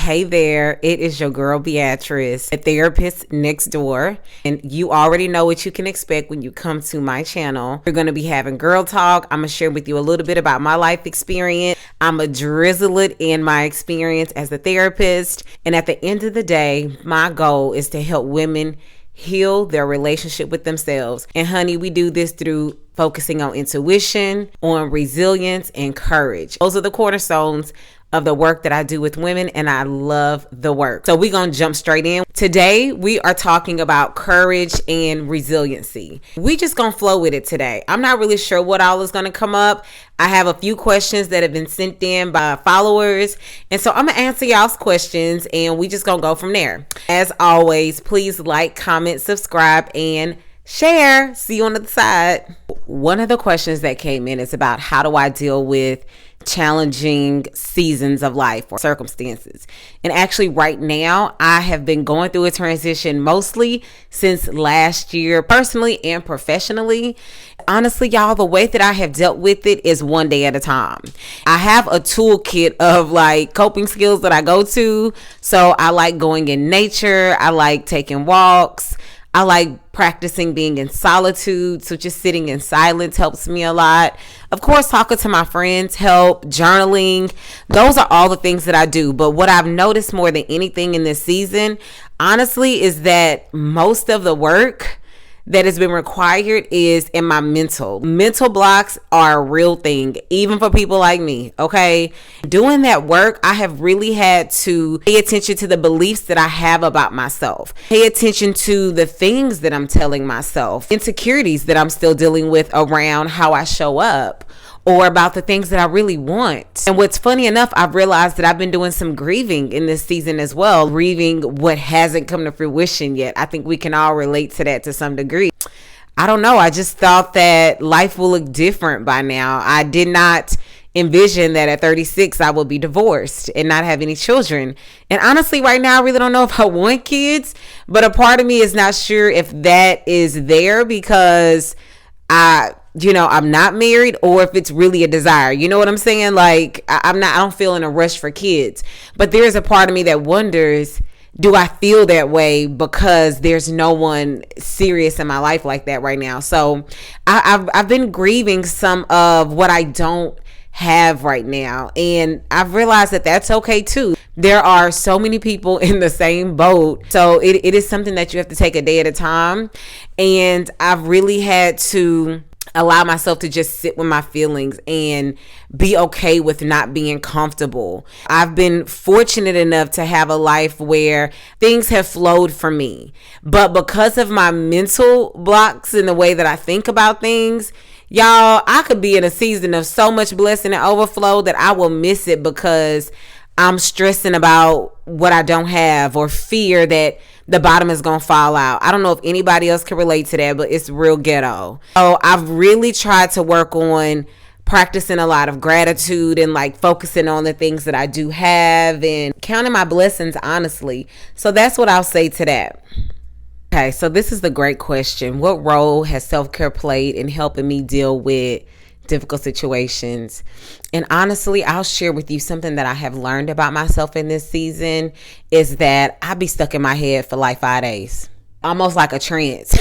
Hey there, it is your girl Beatrice, a therapist next door, and you already know what you can expect when you come to my channel. We're going to be having girl talk. I'm going to share with you a little bit about my life experience. I'm going to drizzle it in my experience as a therapist, and at the end of the day, my goal is to help women heal their relationship with themselves. And honey, we do this through focusing on intuition, on resilience, and courage. Those are the cornerstones of the work that I do with women, and I love the work. So we're going to jump straight in. Today, we are talking about courage and resiliency. We just going to flow with it today. I'm not really sure what all is going to come up. I have a few questions that have been sent in by followers, and so I'm going to answer y'all's questions, and we just going to go from there. As always, please like, comment, subscribe, and share. See you on the other side. One of the questions that came in is about how do I deal with challenging seasons of life or circumstances. And actually right now I have been going through a transition mostly since last year, personally and professionally. Honestly, y'all, the way that I have dealt with it is one day at a time. I have a toolkit of like coping skills that I go to. So I like going in nature. I like taking walks. I like practicing being in solitude, so just sitting in silence helps me a lot. Of course, talking to my friends help, journaling. Those are all the things that I do. But what I've noticed more than anything in this season, honestly, is that most of the work that has been required is in my mental. Mental blocks are a real thing, even for people like me, okay? Doing that work, I have really had to pay attention to the beliefs that I have about myself. Pay attention to the things that I'm telling myself. Insecurities that I'm still dealing with around how I show up, or about the things that I really want. And what's funny enough, I've realized that I've been doing some grieving in this season as well, grieving what hasn't come to fruition yet. I think we can all relate to that to some degree. I don't know. I just thought that life will look different by now. I did not envision that at 36 I would be divorced and not have any children. And honestly, right now I really don't know if I want kids, but a part of me is not sure if that is there because I'm not married, or if it's really a desire. You know what I'm saying? Like, I don't feel in a rush for kids, but there's a part of me that wonders, do I feel that way because there's no one serious in my life like that right now? So I've been grieving some of what I don't have right now, and I've realized that that's okay too. There are so many people in the same boat, so it is something that you have to take a day at a time. And I've really had to allow myself to just sit with my feelings and be okay with not being comfortable. I've been fortunate enough to have a life where things have flowed for me, but because of my mental blocks and the way that I think about things, y'all, I could be in a season of so much blessing and overflow that I will miss it because I'm stressing about what I don't have, or fear that the bottom is going to fall out. I don't know if anybody else can relate to that, but it's real ghetto. So I've really tried to work on practicing a lot of gratitude and like focusing on the things that I do have and counting my blessings, honestly. So that's what I'll say to that. Okay, so this is the great question. What role has self-care played in helping me deal with difficult situations? And honestly, I'll share with you something that I have learned about myself in this season is that I be stuck in my head for like 5 days, almost like a trance.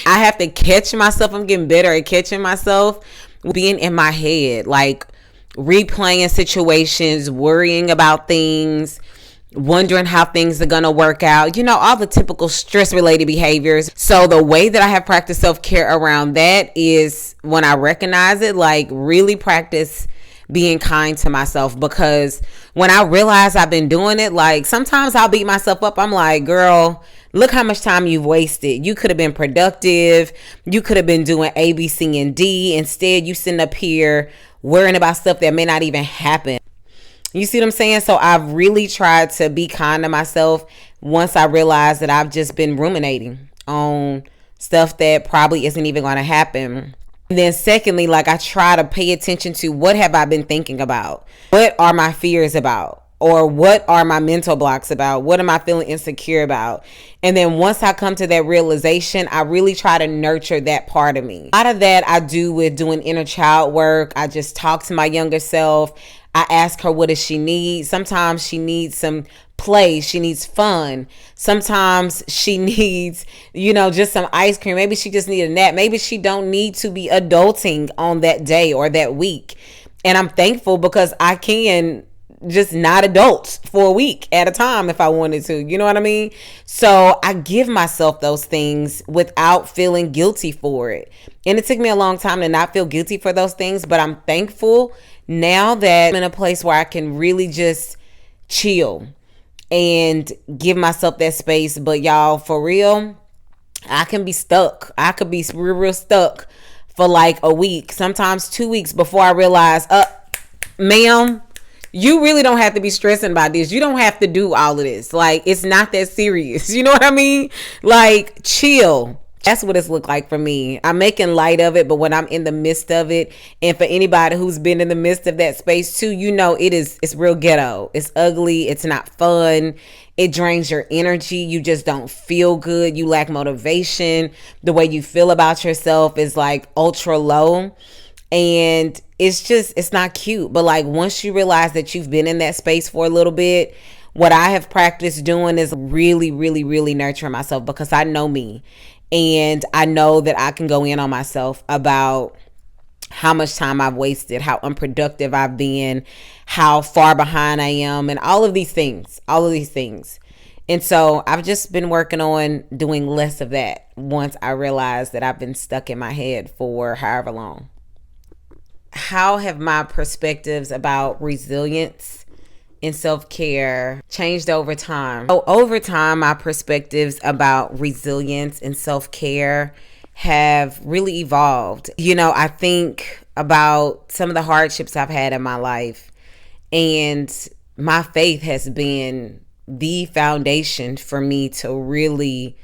I have to catch myself. I'm getting better at catching myself being in my head, like replaying situations, worrying about things, wondering how things are gonna work out, all the typical stress related behaviors. So the way that I have practiced self-care around that is when I recognize it, like really practice being kind to myself, because when I realize I've been doing it, like sometimes I'll beat myself up. I'm like, girl, look how much time you've wasted. You could have been productive. You could have been doing A, B, C, and D. Instead, you sitting up here worrying about stuff that may not even happen. You see what I'm saying? So I've really tried to be kind to myself once I realized that I've just been ruminating on stuff that probably isn't even going to happen. And then secondly, like I try to pay attention to what have I been thinking about? What are my fears about? Or what are my mental blocks about? What am I feeling insecure about? And then once I come to that realization, I really try to nurture that part of me. A lot of that I do with doing inner child work. I just talk to my younger self. I ask her, what does she need? Sometimes she needs some play. She needs fun. Sometimes she needs, just some ice cream. Maybe she just needs a nap. Maybe she don't need to be adulting on that day or that week. And I'm thankful because I can just not adult for a week at a time if I wanted to. You know what I mean? So I give myself those things without feeling guilty for it. And it took me a long time to not feel guilty for those things, but I'm thankful now that I'm in a place where I can really just chill and give myself that space. But y'all, for real, I can be stuck. I could be real stuck for like a week, sometimes 2 weeks before I realize, ma'am, you really don't have to be stressing about this. You don't have to do all of this. Like, it's not that serious. You know what I mean? Like, chill. That's what it's looked like for me. I'm making light of it, but when I'm in the midst of it, and for anybody who's been in the midst of that space too, it's real ghetto. It's ugly. It's not fun. It drains your energy. You just don't feel good. You lack motivation. The way you feel about yourself is like ultra low. And it's not cute. But like, once you realize that you've been in that space for a little bit, what I have practiced doing is really, really, really nurturing myself, because I know me. And I know that I can go in on myself about how much time I've wasted, how unproductive I've been, how far behind I am, and all of these things. And so I've just been working on doing less of that once I realized that I've been stuck in my head for however long. How have my perspectives about resilience and self-care changed over time? Over time, my perspectives about resilience and self-care have really evolved. I think about some of the hardships I've had in my life, and my faith has been the foundation for me to really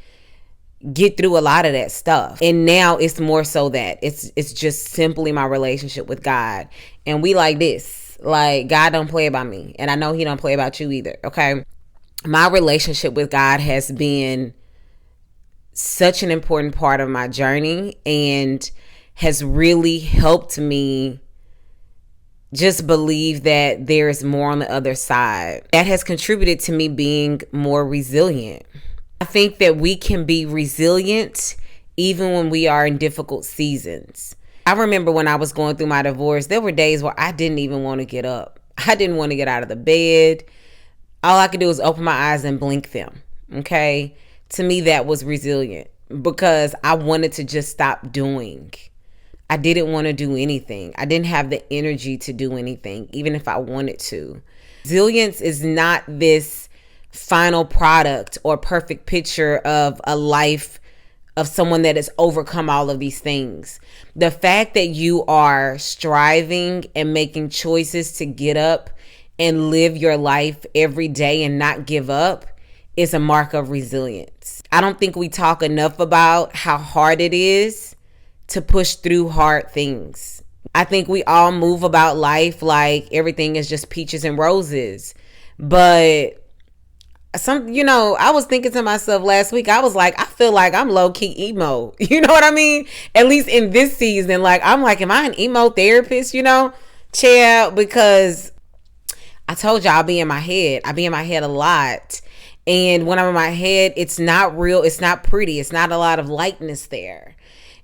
get through a lot of that stuff. And now it's more so that it's just simply my relationship with God. And we like this. Like, God don't play about me. And I know he don't play about you either. Okay. My relationship with God has been such an important part of my journey and has really helped me just believe that there's more on the other side. That has contributed to me being more resilient. I think that we can be resilient even when we are in difficult seasons. I remember when I was going through my divorce, there were days where I didn't even want to get up. I didn't want to get out of the bed. All I could do was open my eyes and blink them. Okay. To me, that was resilient because I wanted to just stop doing. I didn't want to do anything. I didn't have the energy to do anything, even if I wanted to. Resilience is not this final product or perfect picture of a life of someone that has overcome all of these things. The fact that you are striving and making choices to get up and live your life every day and not give up is a mark of resilience. I don't think we talk enough about how hard it is to push through hard things. I think we all move about life like everything is just peaches and roses. But I was thinking to myself last week, I was like, I feel like I'm low-key emo. You know what I mean? At least in this season, like, I'm like, am I an emo therapist, Child, because I told you I'll be in my head. I be in my head a lot. And when I'm in my head, it's not real. It's not pretty. It's not a lot of lightness there.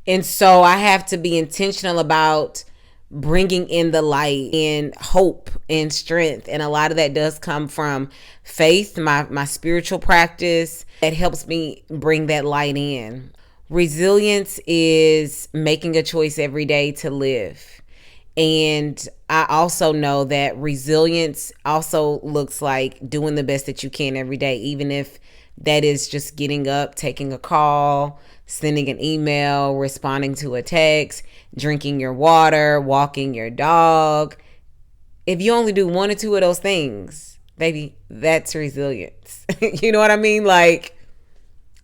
And so I have to be intentional about bringing in the light and hope and strength. And a lot of that does come from faith, my spiritual practice that helps me bring that light in. Resilience is making a choice every day to live. And I also know that resilience also looks like doing the best that you can every day, even if that is just getting up, taking a call, sending an email, responding to a text, drinking your water, walking your dog. If you only do one or two of those things, baby, that's resilience. You know what I mean? Like,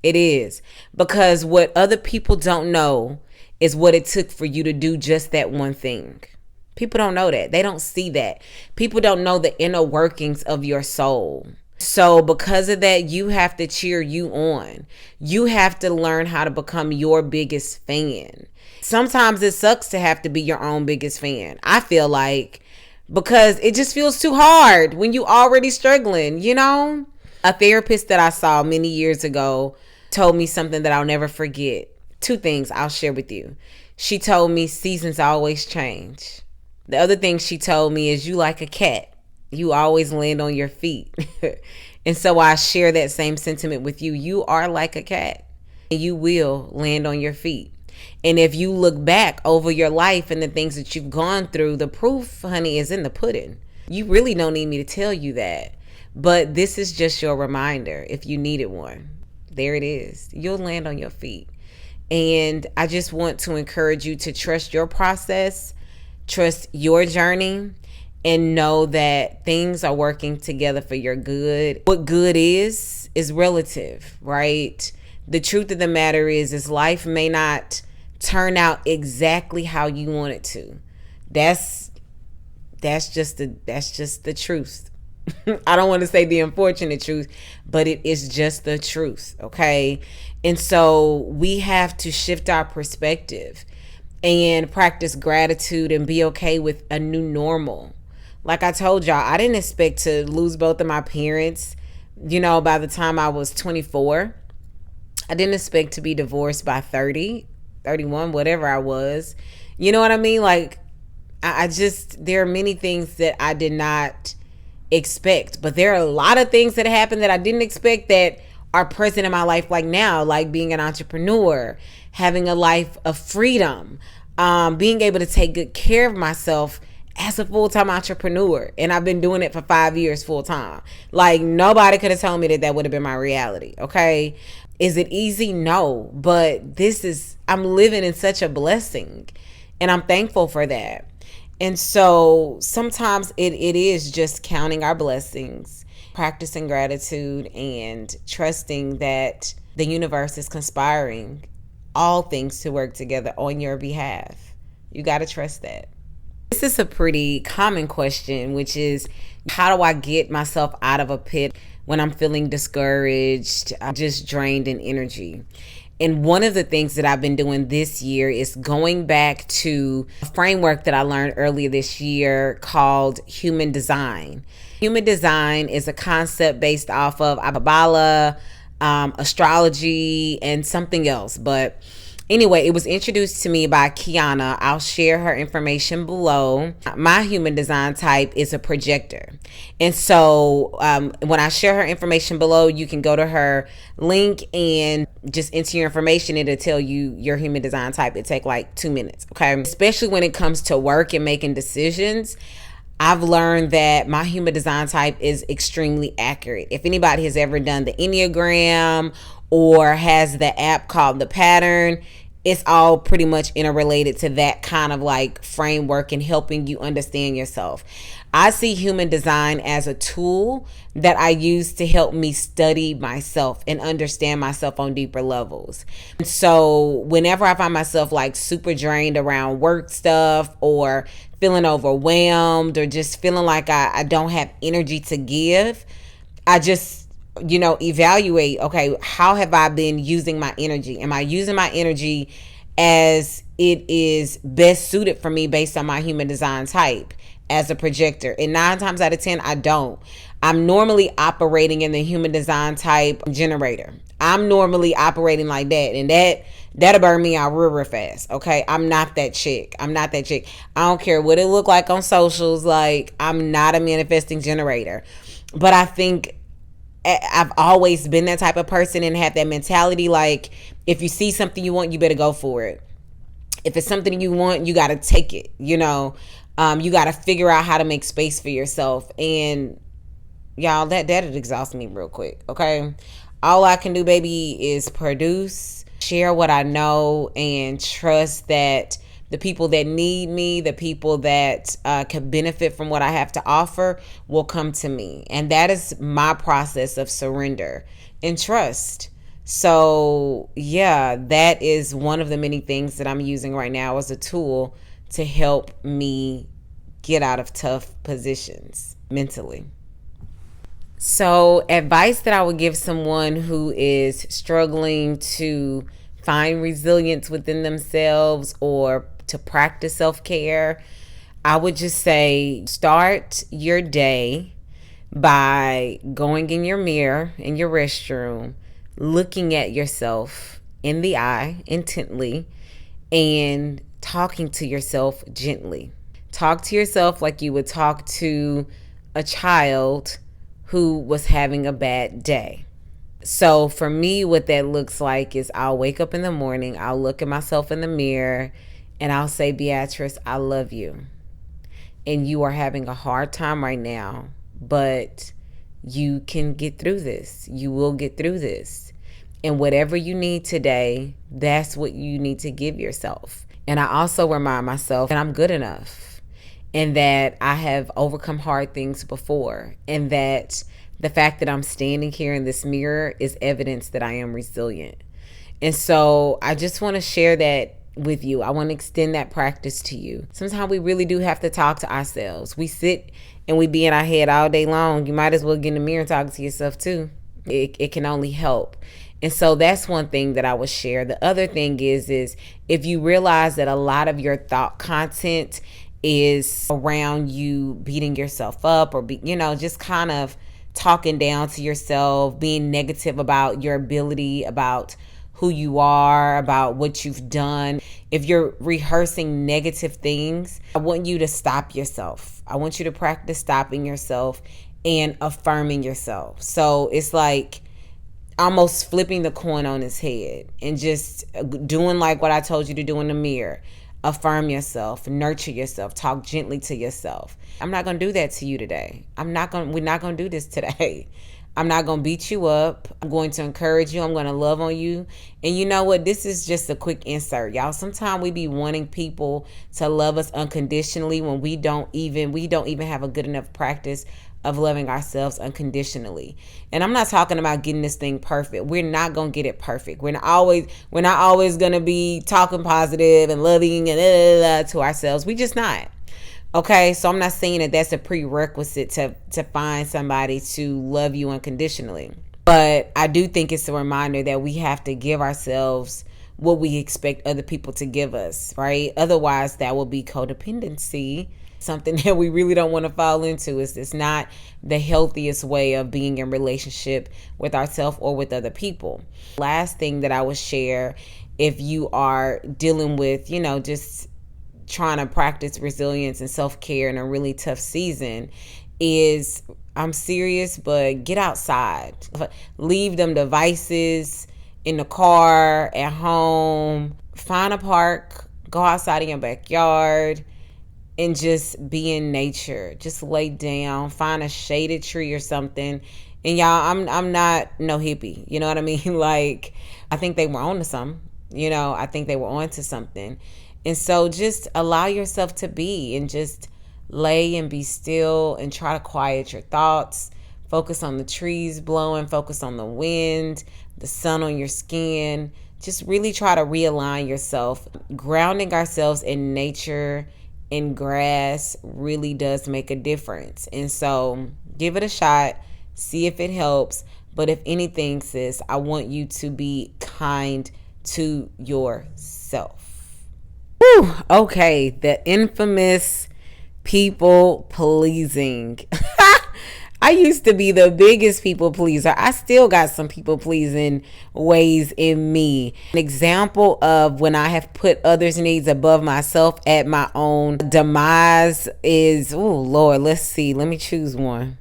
it is. Because what other people don't know is what it took for you to do just that one thing. People don't know that. They don't see that. People don't know the inner workings of your soul. So because of that, you have to cheer you on. You have to learn how to become your biggest fan. Sometimes it sucks to have to be your own biggest fan. I feel like, because it just feels too hard when you already struggling, A therapist that I saw many years ago told me something that I'll never forget. Two things I'll share with you. She told me seasons always change. The other thing she told me is you like a cat. You always land on your feet. And so I share that same sentiment with you. You are like a cat. And you will land on your feet. And if you look back over your life and the things that you've gone through, the proof, honey, is in the pudding. You really don't need me to tell you that. But this is just your reminder if you needed one. There it is. You'll land on your feet. And I just want to encourage you to trust your process, trust your journey, and know that things are working together for your good. What good is relative, right? The truth of the matter is life may not turn out exactly how you want it to. That's just the truth. I don't want to say the unfortunate truth, but it is just the truth, okay? And so we have to shift our perspective and practice gratitude and be okay with a new normal. Like I told y'all, I didn't expect to lose both of my parents, by the time I was 24. I didn't expect to be divorced by 30, 31, whatever I was. You know what I mean? Like, there are many things that I did not expect, but there are a lot of things that happened that I didn't expect that are present in my life, like now, like being an entrepreneur, having a life of freedom, being able to take good care of myself as a full-time entrepreneur. And I've been doing it for 5 years full-time. Like, nobody could have told me that would have been my reality, okay? Is it easy? No, but I'm living in such a blessing, and I'm thankful for that. And so sometimes it is just counting our blessings, practicing gratitude, and trusting that the universe is conspiring all things to work together on your behalf. You got to trust that. This is a pretty common question, which is, how do I get myself out of a pit when I'm feeling discouraged, just drained in energy? And one of the things that I've been doing this year is going back to a framework that I learned earlier this year called human design. Human design is a concept based off of Kabbalah, astrology, and something else. But anyway, it was introduced to me by Kiana. I'll share her information below. My human design type is a projector. And so when I share her information below, you can go to her link and just enter your information. It'll tell you your human design type. It take like 2 minutes, okay? Especially when it comes to work and making decisions, I've learned that my human design type is extremely accurate. If anybody has ever done the Enneagram or has the app called The Pattern, it's all pretty much interrelated to that kind of like framework and helping you understand yourself. I see human design as a tool that I use to help me study myself and understand myself on deeper levels. And so whenever I find myself like super drained around work stuff or feeling overwhelmed or just feeling like I don't have energy to give, I just evaluate, okay, how have I been using my energy? Am I using my energy as it is best suited for me based on my human design type as a projector? And 9 times out of 10, I don't. I'm normally operating in the human design type generator. I'm normally operating like that. And that'll burn me out real fast. Okay. I'm not that chick. I don't care what it look like on socials. Like, I'm not a manifesting generator. But I think I've always been that type of person and have that mentality. Like, if you see something you want, you better go for it. If it's something you want, you got to take it. You got to figure out how to make space for yourself. And y'all, that'll exhaust me real quick. Okay. All I can do, baby, is produce, share what I know, and trust that the people that need me, the people that can benefit from what I have to offer will come to me. And that is my process of surrender and trust. So yeah, that is one of the many things that I'm using right now as a tool to help me get out of tough positions mentally. So advice that I would give someone who is struggling to find resilience within themselves or to practice self-care, I would just say, start your day by going in your mirror in your restroom, looking at yourself in the eye intently, and talking to yourself gently. Talk to yourself like you would talk to a child who was having a bad day. So for me, what that looks like is I'll wake up in the morning, I'll look at myself in the mirror, and I'll say, Beatrice, I love you. And you are having a hard time right now, but you can get through this. You will get through this. And whatever you need today, that's what you need to give yourself. And I also remind myself that I'm good enough, and that I have overcome hard things before, and that the fact that I'm standing here in this mirror is evidence that I am resilient. And so I just want to share that with you. I want to extend that practice to you. Sometimes we really do have to talk to ourselves. We sit and we be in our head all day long. You might as well get in the mirror and talk to yourself too. It can only help. And so that's one thing that I would share. The other thing is if you realize that a lot of your thought content is around you beating yourself up, or just kind of talking down to yourself, being negative about your ability, about who you are, about what you've done. If you're rehearsing negative things, I want you to stop yourself. I want you to practice stopping yourself and affirming yourself. So it's like almost flipping the coin on its head and just doing like what I told you to do in the mirror. Affirm yourself, nurture yourself, talk gently to yourself. I'm not going to do that to you today. We're not going to do this today. I'm not going to beat you up. I'm going to encourage you. I'm going to love on you. And you know what? This is just a quick insert, y'all. Sometimes we be wanting people to love us unconditionally when we don't even have a good enough practice of loving ourselves unconditionally. And I'm not talking about getting this thing perfect. We're not going to get it perfect. We're not always going to be talking positive and loving and to ourselves. We just not. Okay, so I'm not saying that that's a prerequisite to find somebody to love you unconditionally. But I do think it's a reminder that we have to give ourselves what we expect other people to give us, right? Otherwise, that will be codependency, something that we really don't want to fall into. It's not the healthiest way of being in relationship with ourselves or with other people. Last thing that I would share, if you are dealing with, just trying to practice resilience and self-care in a really tough season, is I'm serious, but get outside. Leave them devices in the car, at home. Find a park, go outside in your backyard, and just be in nature. Just lay down, find a shaded tree or something. And y'all, I'm not no hippie. You know what I mean? Like, I think they were on to something. I think they were on to something. And so just allow yourself to be, and just lay and be still, and try to quiet your thoughts. Focus on the trees blowing, focus on the wind, the sun on your skin. Just really try to realign yourself. Grounding ourselves in nature, in grass, really does make a difference. And so give it a shot, see if it helps. But if anything, sis, I want you to be kind to yourself. Whew, okay, the infamous people pleasing. I used to be the biggest people pleaser. I still got some people pleasing ways in me. An example of when I have put others' needs above myself at my own demise is, oh Lord, let's see. Let me choose one.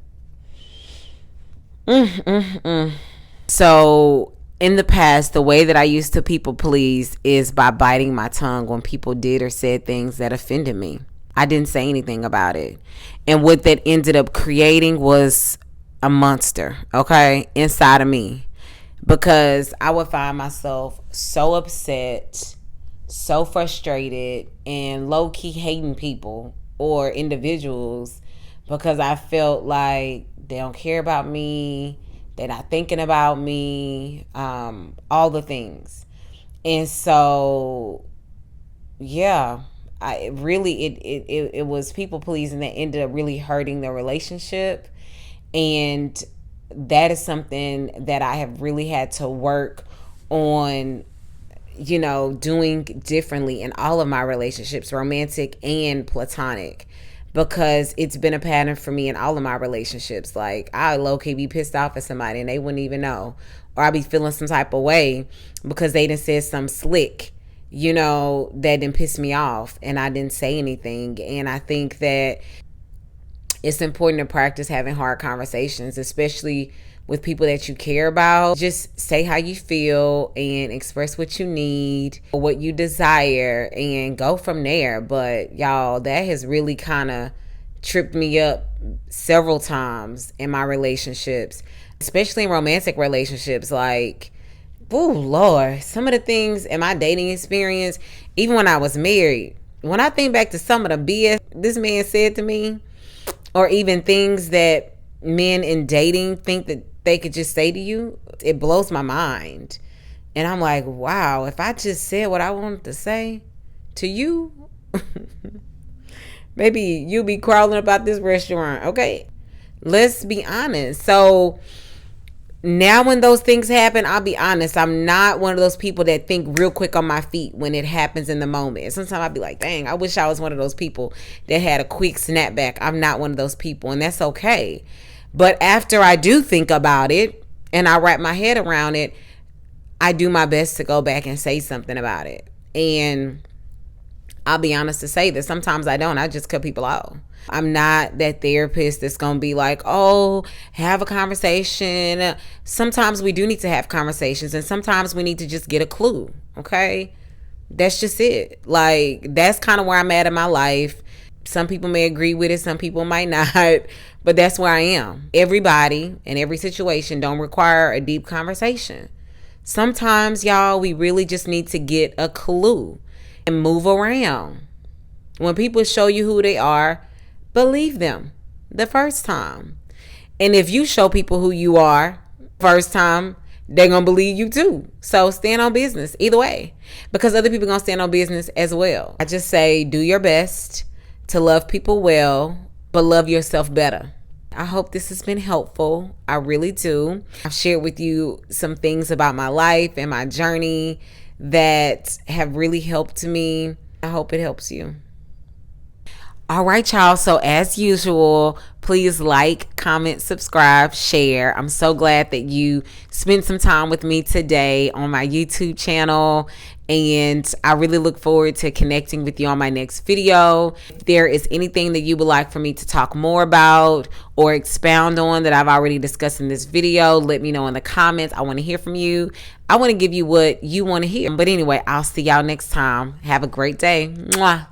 So in the past, the way that I used to people please is by biting my tongue when people did or said things that offended me. I didn't say anything about it. And what that ended up creating was a monster, okay, inside of me. Because I would find myself so upset, so frustrated, and low-key hating people or individuals because I felt like they don't care about me, they're not thinking about me, all the things. And so, yeah, it was people pleasing that ended up really hurting the relationship. And that is something that I have really had to work on, doing differently in all of my relationships, romantic and platonic. because it's been a pattern for me in all of my relationships. Like, I low-key be pissed off at somebody and they wouldn't even know. Or I be feeling some type of way because they done said something slick, that didn't piss me off, and I didn't say anything. And I think that it's important to practice having hard conversations, especially with people that you care about. Just say how you feel and express what you need, what you desire, and go from there. But y'all, that has really kind of tripped me up several times in my relationships, especially in romantic relationships. Like, oh Lord, some of the things in my dating experience, even when I was married, when I think back to some of the BS this man said to me, or even things that men in dating think that they could just say to you, it blows my mind. And I'm like, wow, if I just said what I wanted to say to you, maybe you'll be crawling about this restaurant. Okay, let's be honest. So now when those things happen, I'll be honest, I'm not one of those people that think real quick on my feet when it happens in the moment. Sometimes I'll be like, dang, I wish I was one of those people that had a quick snapback. I'm not one of those people, and that's okay. But after I do think about it and I wrap my head around it, I do my best to go back and say something about it. And I'll be honest to say that sometimes I don't. I just cut people off. I'm not that therapist that's going to be like, oh, have a conversation. Sometimes we do need to have conversations, and sometimes we need to just get a clue, okay? That's just it. Like, that's kind of where I'm at in my life. Some people may agree with it, some people might not, but that's where I am. Everybody and every situation don't require a deep conversation. Sometimes, y'all, we really just need to get a clue and move around. When people show you who they are, believe them the first time. And if you show people who you are first time, they're going to believe you too. So stand on business either way, because other people are going to stand on business as well. I just say, do your best to love people well, but love yourself better. I hope this has been helpful. I really do. I've shared with you some things about my life and my journey that have really helped me. I hope it helps you. All right, y'all. So as usual, please like, comment, subscribe, share. I'm so glad that you spent some time with me today on my YouTube channel. And I really look forward to connecting with you on my next video. If there is anything that you would like for me to talk more about or expound on that I've already discussed in this video, let me know in the comments. I want to hear from you. I want to give you what you want to hear. But anyway, I'll see y'all next time. Have a great day. Mwah.